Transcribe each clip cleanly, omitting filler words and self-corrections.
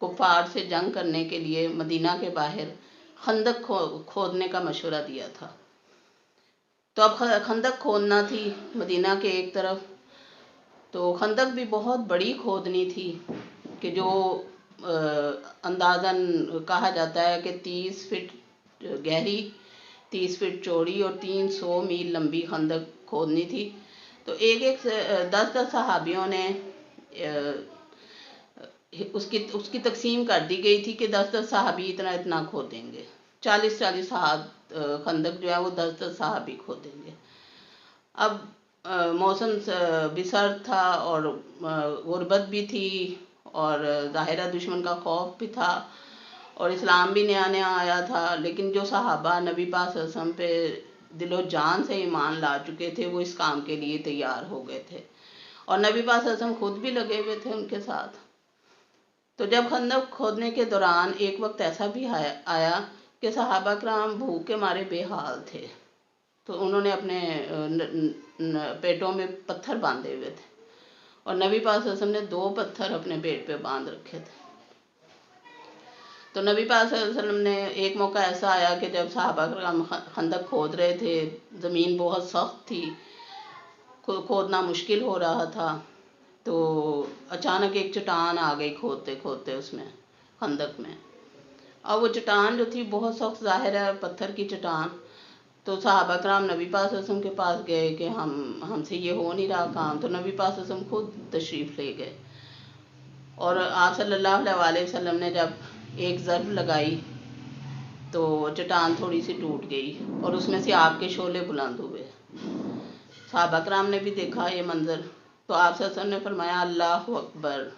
کفار سے جنگ کرنے کے لیے مدینہ کے باہر خندق کھودنے کا مشورہ دیا تھا۔ تو اب خندق کھودنا تھی مدینہ کے ایک طرف، تو خندق بھی بہت بڑی کھودنی تھی کہ جو اندازاً کہا جاتا ہے کہ 30 فٹ گہری، 30 فٹ چوڑی اور 300 میل لمبی خندق کھودنی تھی۔ تو ایک 10 صحابیوں نے اس کی تقسیم کر دی گئی تھی کہ 10 صحابی اتنا کھودیں گے، 40 خندق جو ہے وہ 10 صحابی کھودیں گے۔ اب موسم بھی سرد تھا اور غربت بھی تھی اور ظاہرہ دشمن کا خوف بھی تھا اور اسلام بھی نیا نیا آیا تھا، لیکن جو صحابہ نبی پاک صلی اللہ علیہ وسلم پہ دل و جان سے ایمان لا چکے تھے وہ اس کام کے لیے تیار ہو گئے تھے، اور نبی پاک صلی اللہ علیہ وسلم خود بھی لگے ہوئے تھے ان کے ساتھ۔ تو جب خندق کھودنے کے دوران ایک وقت ایسا بھی آیا کہ صحابہ کرام بھوک کے مارے بے حال تھے، تو انہوں نے اپنے پیٹوں میں پتھر باندھے ہوئے تھے، اور نبی پاک صلی اللہ علیہ وسلم نے 2 پتھر اپنے پیٹ پہ باندھ رکھے تھے۔ تو نبی پاک صلی اللہ علیہ وسلم نے ایک موقع ایسا آیا کہ جب صحابہ کرام خندق کھود رہے تھے، زمین بہت سخت تھی، کھودنا مشکل ہو رہا تھا، تو اچانک ایک چٹان آ گئی کھودتے کھودتے اس میں خندق میں، اور وہ چٹان جو تھی بہت سخت، ظاہر ہے پتھر کی چٹان۔ تو صحابہ کرام نبی پاک صلی اللہ علیہ وسلم کے پاس گئے کہ ہم سے یہ ہو نہیں رہا کام، تو نبی پاک صلی اللہ علیہ وسلم خود تشریف لے گئے، اور آپ صلی اللہ علیہ وسلم نے جب ایک ضرب لگائی تو چٹان تھوڑی سی ٹوٹ گئی اور اس میں سے آگ کے شعلے بلند ہوئے۔ صحابہ کرام نے بھی دیکھا یہ منظر، تو آپ صلی اللہ علیہ وسلم نے فرمایا اللہ اکبر،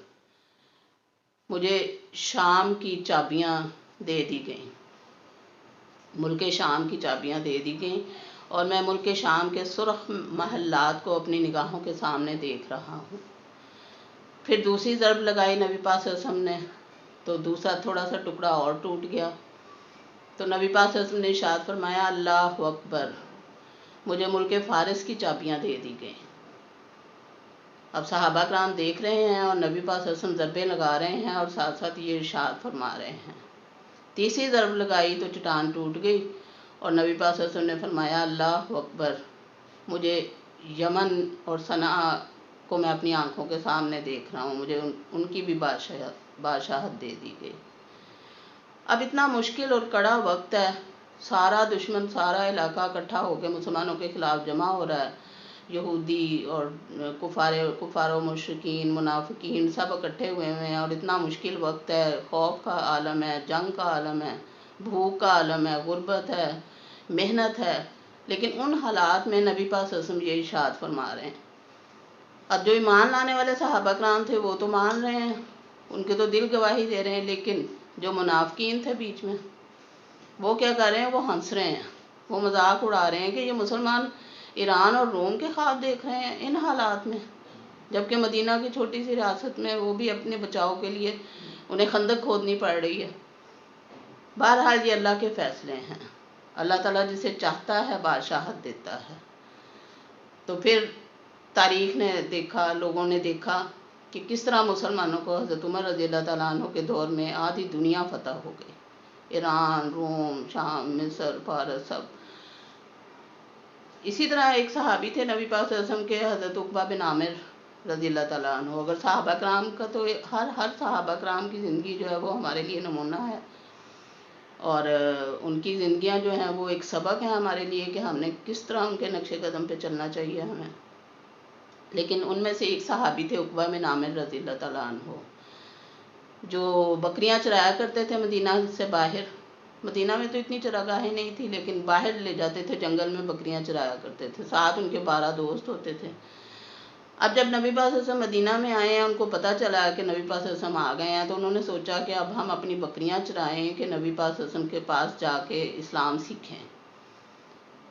مجھے شام کی چابیاں دے دی گئیں، ملک شام کی چابیاں دے دی گئیں، اور میں ملک شام کے سرخ محلات کو اپنی نگاہوں کے سامنے دیکھ رہا ہوں۔ پھر دوسری ضرب لگائی نبی پاک صلی اللہ علیہ وسلم نے، تو دوسرا تھوڑا سا ٹکڑا اور ٹوٹ گیا، تو نبی پاک صلی اللہ علیہ وسلم نے ارشاد فرمایا اللہ اکبر، مجھے ملک فارس کی چابیاں دے دی گئیں۔ اب صحابہ کرام دیکھ رہے ہیں اور نبی پاک صلی اللہ علیہ وسلم ضربے لگا رہے ہیں اور ساتھ ساتھ یہ ارشاد فرما رہے ہیں۔ تیسری ضرب لگائی تو چٹان ٹوٹ گئی اور نبی پاک صلی اللہ علیہ وسلم نے فرمایا اللہ اکبر، مجھے یمن اور صنعاء کو میں اپنی آنکھوں کے سامنے دیکھ رہا ہوں، مجھے ان کی بھی بادشاہت دے دی گئی۔ اب اتنا مشکل اور کڑا وقت ہے، سارا دشمن، سارا علاقہ اکٹھا ہو کے مسلمانوں کے خلاف جمع ہو رہا ہے، یہودی اور کفار و مشرکین، منافقین سب اکٹھے ہوئے ہیں، اور اتنا مشکل وقت ہے، خوف کا عالم ہے، جنگ کا عالم ہے، بھوک کا عالم ہے، غربت ہے، محنت ہے، لیکن ان حالات میں نبی پاک صلی اللہ علیہ وسلم یہ ارشاد فرما رہے ہیں۔ اب جو ایمان لانے والے صحابہ کرام تھے وہ تو مان رہے ہیں، ان کے تو دل گواہی دے رہے ہیں، لیکن جو منافقین تھے بیچ میں وہ کیا کر رہے ہیں، وہ ہنس رہے ہیں، وہ مذاق اڑا رہے ہیں کہ یہ مسلمان ایران اور روم کے خواب دیکھ رہے ہیں ان حالات میں، جبکہ مدینہ کی چھوٹی سی ریاست میں وہ بھی اپنے بچاؤ کے لیے انہیں خندق کھودنی پڑ رہی ہے۔ بہرحال یہ اللہ کے فیصلے ہیں، اللہ تعالیٰ جسے چاہتا ہے بادشاہت دیتا ہے۔ تو پھر تاریخ نے دیکھا، لوگوں نے دیکھا کہ کس طرح مسلمانوں کو حضرت عمر رضی اللہ تعالیٰ عنہ کے دور میں آدھی دنیا فتح ہو گئی، ایران، روم، شام، مصر، فارس، سب۔ اسی طرح ایک صحابی تھے نبی پاک صلی اللہ علیہ وسلم کے، حضرت عقبہ بن عامر رضی اللہ تعالیٰ عنہ۔ اگر صحابہ کرام کا تو ہر صحابہ کرام کی زندگی جو ہے وہ ہمارے لیے نمونہ ہے، اور ان کی زندگیاں جو ہیں وہ ایک سبق ہے ہمارے لیے کہ ہم نے کس طرح ان کے نقش قدم پہ چلنا چاہیے ہمیں۔ لیکن ان میں سے ایک صحابی تھے عقبہ بن عامر رضی اللہ تعالیٰ عنہ، جو بکریاں چرایا کرتے تھے مدینہ سے باہر۔ مدینہ میں تو اتنی چراگاہیں نہیں تھی، لیکن باہر لے جاتے تھے، جنگل میں بکریاں چرایا کرتے تھے، ساتھ ان کے 12 دوست ہوتے تھے۔ اب جب نبی پاک صلی اللہ علیہ وسلم مدینہ میں آئے ہیں، ان کو پتہ چلا کہ نبی پاک صلی اللہ علیہ وسلم آ گئے ہیں، تو انہوں نے سوچا کہ اب ہم اپنی بکریاں چرائیں کہ نبی پاک صلی اللہ علیہ وسلم کے پاس جا کے اسلام سیکھیں۔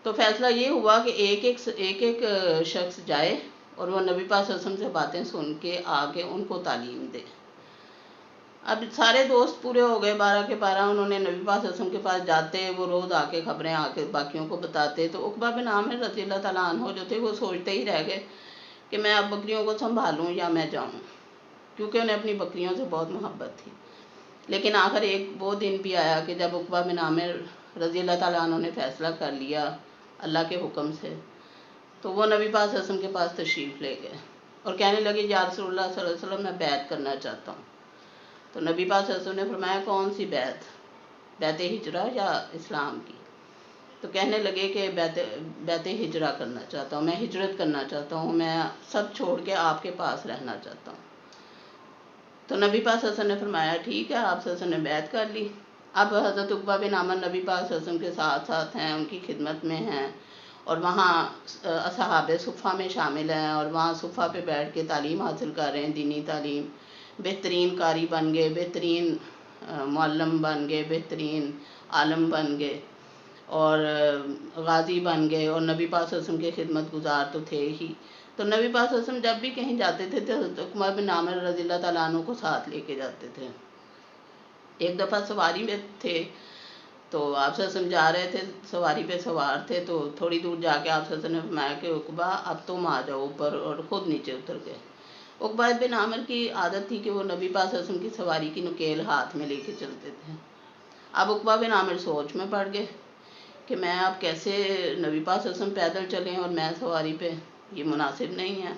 تو فیصلہ یہ ہوا کہ ایک شخص جائے اور وہ نبی پاک صلی اللہ علیہ وسلم سے باتیں سن کے آ کے ان کو تعلیم دے۔ اب سارے دوست پورے ہو گئے، 12 کے 12، انہوں نے نبی پاک صلی اللہ علیہ وسلم کے پاس جاتے، وہ روز آ کے خبریں آ کے باقیوں کو بتاتے۔ تو عقبہ بن عامر رضی اللہ تعالیٰ عنہ جو تھے وہ سوچتے ہی رہ گئے کہ میں اب بکریوں کو سنبھالوں یا میں جاؤں، کیونکہ انہیں اپنی بکریوں سے بہت محبت تھی۔ لیکن آخر ایک وہ دن بھی آیا کہ جب عقبہ بن عامر رضی اللہ تعالیٰ عنہ نے فیصلہ کر لیا اللہ کے حکم سے، تو وہ نبی پاک صلی اللہ علیہ وسلم کے پاس تشریف لے گئے اور کہنے لگے یا رسول اللہ صلی اللہ علیہ وسلم میں بیعت کرنا چاہتا ہوں۔ تو نبی پاک صلی اللہ علیہ وسلم نے فرمایا کون سی بیعت؟ بیعت ہجرہ یا اسلام کی؟ تو کہنے لگے کہ بیعت ہجرہ کرنا چاہتا ہوں، میں ہجرت کرنا چاہتا ہوں، میں سب چھوڑ کے آپ کے پاس رہنا چاہتا ہوں۔ تو نبی پاک صلی اللہ علیہ وسلم نے فرمایا ٹھیک ہے، آپ صلی اللہ علیہ وسلم نے بیعت کر لی۔ اب حضرت عقبہ بن عامر نبی پاک صلی اللہ علیہ وسلم کے ساتھ ساتھ ہیں، ان کی خدمت میں ہیں، اور وہاں اصحاب صفہ میں شامل ہیں، اور وہاں صفہ پہ بیٹھ کے تعلیم حاصل کر رہے ہیں، دینی تعلیم، بہترین قاری بن گئے، بہترین معلم بن گئے، بہترین عالم بن گئے، اور غازی بن گئے، اور نبی پاک صلی اللہ علیہ وسلم کے خدمت گزار تو تھے ہی۔ تو نبی پاک صلی اللہ علیہ وسلم جب بھی کہیں جاتے تھے تو حضرت عقبہ بن عامر رضی اللہ تعالیٰ عنہ کو ساتھ لے کے جاتے تھے۔ ایک دفعہ سواری میں تھے تو آپ صلی اللہ علیہ وسلم جا رہے تھے، سواری پہ سوار تھے، تو تھوڑی دور جا کے آپ صلی اللہ علیہ وسلم نے فرمایا کہ عقبہ اب تم آ جاؤ اوپر، اور خود نیچے اتر گئے۔ عقبہ بن عامر کی عادت تھی کہ وہ نبی پاک صلی اللہ علیہ وسلم کی سواری کی نکیل ہاتھ میں لے کے چلتے تھے۔ اب عقبہ بن عامر سوچ میں پڑ گئے کہ میں اب کیسے نبی پاک صلی اللہ علیہ وسلم پیدل چلیں اور میں سواری پہ، یہ مناسب نہیں ہے۔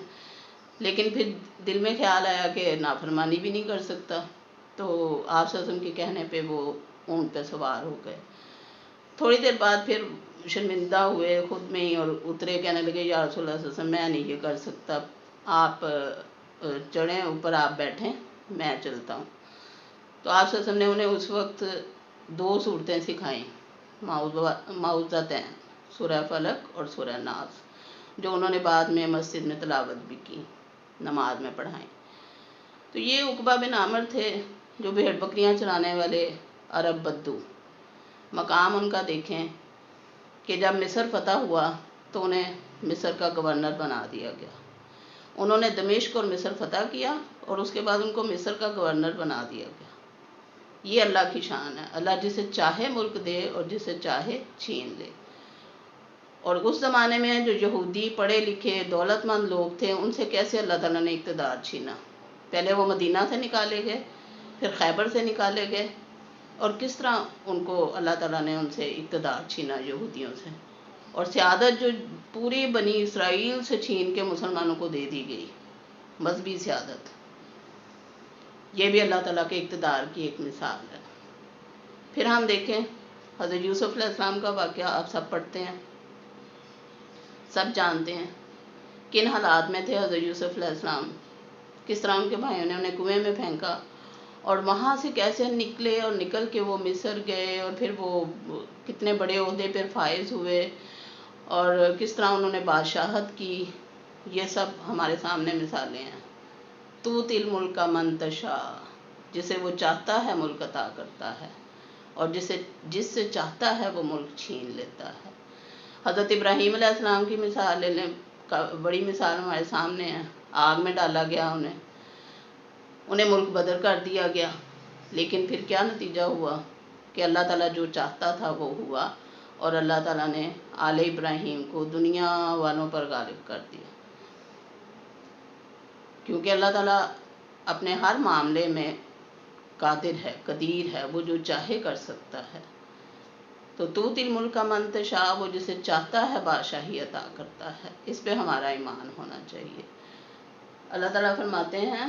لیکن پھر دل میں خیال آیا کہ نافرمانی بھی نہیں کر سکتا، تو آپ صلی اللہ علیہ وسلم کے کہنے پہ وہ اونٹ پہ سوار ہو گئے۔ تھوڑی دیر بعد پھر شرمندہ ہوئے خود میں ہی اور اترے، کہنے لگے یا رسول اللہ صلی اللہ علیہ وسلم میں نہیں یہ کر سکتا، آپ چڑھیں اوپر، آپ بیٹھیں، میں چلتا ہوں۔ تو آپ صلی اللہ علیہ وسلم نے انہیں اس وقت 2 صورتیں سکھائیں، معوذتین، سورہ فلق اور سورہ ناس، جو انہوں نے بعد میں مسجد میں تلاوت بھی کی، نماز میں پڑھائیں۔ تو یہ عقبہ بن عامر تھے جو بھیڑ بکریاں چرانے والے عرب بدو۔ مقام ان کا دیکھیں کہ جب مصر فتح ہوا تو انہیں مصر کا گورنر بنا دیا گیا۔ انہوں نے دمشق اور مصر فتح کیا اور اس کے بعد ان کو مصر کا گورنر بنا دیا گیا۔ یہ اللہ کی شان ہے، اللہ جسے چاہے ملک دے اور جسے چاہے چھین لے۔ اور اس زمانے میں جو یہودی پڑھے لکھے دولت مند لوگ تھے، ان سے کیسے اللہ تعالیٰ نے اقتدار چھینا؟ پہلے وہ مدینہ سے نکالے گئے، پھر خیبر سے نکالے گئے، اور کس طرح ان کو اللہ تعالیٰ نے ان سے اقتدار چھینا یہودیوں سے، اور سیادت جو پوری بنی اسرائیل سے چھین کے مسلمانوں کو دے دی گئی، مذہبی سیادت۔ یہ بھی اللہ تعالیٰ کے اقتدار کی ایک مثال ہے۔ پھر ہم دیکھیں حضرت یوسف علیہ السلام کا واقعہ، آپ سب پڑھتے ہیں، سب جانتے ہیں کن حالات میں تھے حضرت یوسف علیہ السلام، کس طرح ان کے بھائیوں نے انہیں کنویں میں پھینکا، اور وہاں سے کیسے نکلے اور نکل کے وہ مصر گئے، اور پھر وہ کتنے بڑے عہدے پر فائز ہوئے، اور کس طرح انہوں نے بادشاہت کی۔ یہ سب ہمارے سامنے مثالیں ہیں۔ توتی الملک من تشاء، جسے وہ چاہتا ہے ملک عطا کرتا ہے، اور جس سے چاہتا ہے وہ ملک چھین لیتا ہے۔ حضرت ابراہیم علیہ السلام کی مثال لے لیں، بڑی مثال ہمارے سامنے ہے۔ آگ میں ڈالا گیا انہیں ملک بدر کر دیا گیا، لیکن پھر کیا نتیجہ ہوا کہ اللہ تعالیٰ جو چاہتا تھا وہ ہوا، اور اللہ تعالیٰ نے آل ابراہیم کو دنیا والوں پر غالب کر دیا، کیونکہ اللہ تعالیٰ اپنے ہر معاملے میں قادر ہے، قدیر ہے، وہ جو چاہے کر سکتا ہے۔ تو توتی الملک من تشاء، وہ جسے چاہتا ہے بادشاہی عطا کرتا ہے۔ اس پہ ہمارا ایمان ہونا چاہیے۔ اللہ تعالیٰ فرماتے ہیں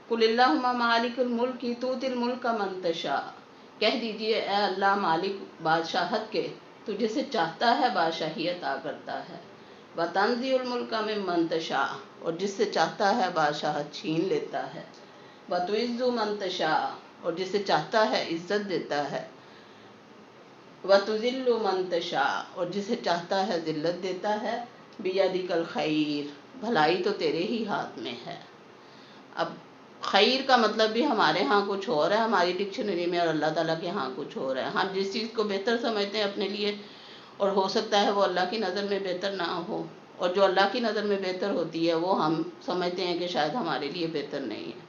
قل اللہم مالک الملک توتی الملک من تشاء، کہہ دیجئے اے اللہ مالک بادشاہت کے، تو جسے چاہتا ہے بادشاہی عطا کرتا ہے۔ وتنزع الملک ممن تشاء، اور جس سے چاہتا ہے بادشاہت چھین لیتا ہے۔ وتعز من تشاء، اور جسے چاہتا ہے عزت دیتا ہے۔ وتذل من تشاء، اور جسے چاہتا ہے ذلت دیتا ہے۔ بیدک الخیر، بھلائی تو تیرے ہی ہاتھ میں ہے۔ اب خیر کا مطلب بھی ہمارے ہاں کچھ اور ہے ہماری ڈکشنری میں، اور اللہ تعالیٰ کے ہاں کچھ اور ہے۔ ہم جس چیز کو بہتر سمجھتے ہیں اپنے لیے، اور ہو سکتا ہے وہ اللہ کی نظر میں بہتر نہ ہو، اور جو اللہ کی نظر میں بہتر ہوتی ہے وہ ہم سمجھتے ہیں کہ شاید ہمارے لیے بہتر نہیں ہے۔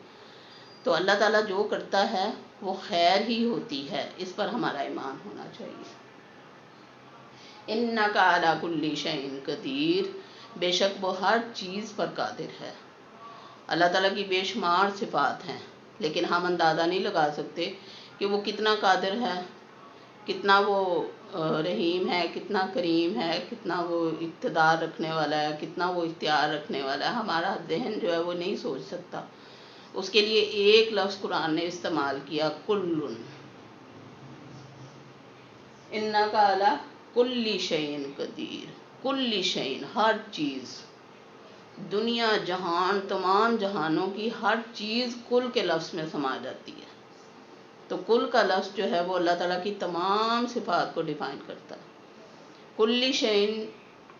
تو اللہ تعالیٰ جو کرتا ہے وہ خیر ہی ہوتی ہے، اس پر ہمارا ایمان ہونا چاہیے۔ انک علی کل شیء قدیر، بے شک وہ ہر چیز پر قادر ہے۔ اللہ تعالیٰ کی بے شمار صفات ہیں، لیکن ہم اندازہ نہیں لگا سکتے کہ وہ کتنا قادر ہے، کتنا وہ رحیم ہے، کتنا کریم ہے، کتنا وہ اقتدار رکھنے والا ہے، کتنا وہ اختیار رکھنے والا ہے۔ ہمارا ذہن جو ہے وہ نہیں سوچ سکتا۔ اس کے لیے ایک لفظ قرآن نے استعمال کیا، کلن، انک علی کل شیء قدیر، کل شیء، ہر چیز، دنیا جہان، تمام جہانوں کی ہر چیز کل کے لفظ میں سما جاتی ہے۔ تو کل کا لفظ جو ہے وہ اللہ تعالیٰ کی تمام صفات کو ڈیفائن کرتا ہے۔ کل شیء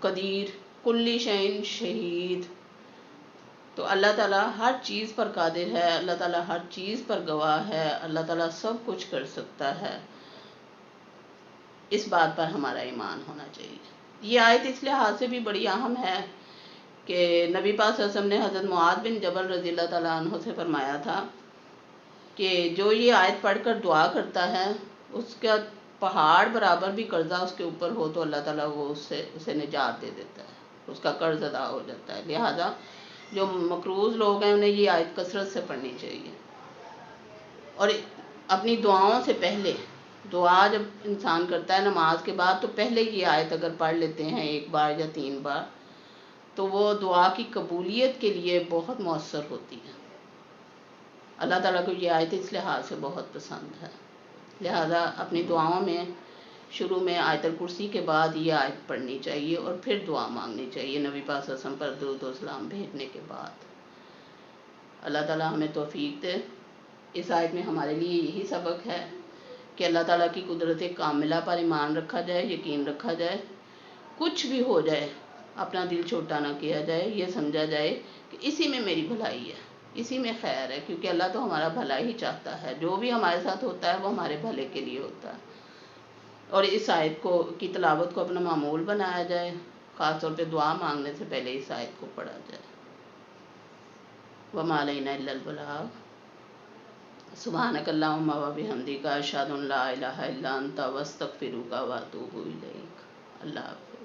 قدیر، کل شیء شہید، تو اللہ تعالیٰ ہر چیز پر قادر ہے، اللہ تعالیٰ ہر چیز پر گواہ ہے، اللہ تعالیٰ سب کچھ کر سکتا ہے۔ اس بات پر ہمارا ایمان ہونا چاہیے۔ یہ آیت اس لحاظ سے بھی بڑی اہم ہے کہ نبی پاک صلی اللہ علیہ وسلم نے حضرت معاذ بن جبل رضی اللہ تعالیٰ عنہ سے فرمایا تھا کہ جو یہ آیت پڑھ کر دعا کرتا ہے، اس کا پہاڑ برابر بھی قرضہ اس کے اوپر ہو تو اللہ تعالیٰ وہ اسے نجات دے دیتا ہے، اس کا قرض ادا ہو جاتا ہے۔ لہذا جو مقروض لوگ ہیں انہیں یہ آیت کثرت سے پڑھنی چاہیے، اور اپنی دعاؤں سے پہلے، دعا جب انسان کرتا ہے نماز کے بعد تو پہلے یہ آیت اگر پڑھ لیتے ہیں 1 بار یا 3 بار تو وہ دعا کی قبولیت کے لیے بہت مؤثر ہوتی ہے۔ اللہ تعالیٰ کو یہ آیت اس لحاظ سے بہت پسند ہے، لہذا اپنی دعاؤں میں شروع میں آیت الکرسی کے بعد یہ آیت پڑھنی چاہیے اور پھر دعا مانگنی چاہیے نبی پاک صلی اللہ علیہ وسلم پر درود و سلام بھیجنے کے بعد۔ اللہ تعالیٰ ہمیں توفیق دے۔ اس آیت میں ہمارے لیے یہی سبق ہے کہ اللہ تعالیٰ کی قدرت کاملہ پر ایمان رکھا جائے، یقین رکھا جائے، کچھ بھی ہو جائے اپنا دل چھوٹا نہ کیا جائے، یہ سمجھا جائے کہ اسی میں میری بھلائی ہے، اسی میں خیر ہے، کیونکہ اللہ تو ہمارا بھلا ہی چاہتا ہے، جو بھی ہمارے ساتھ ہوتا ہے وہ ہمارے بھلے کے لیے ہوتا ہے۔ اور اس آیت کی تلاوت کو اپنا معمول بنایا جائے، خاص طور پہ دعا مانگنے سے پہلے اس آیت کو پڑھا جائے۔ وما علینا الا البلاغ۔ سبحانک اللہم و بحمدک، اشہد ان لا الہ الا انت، واستغفرک واتوب الیک۔ اللہ حافظ۔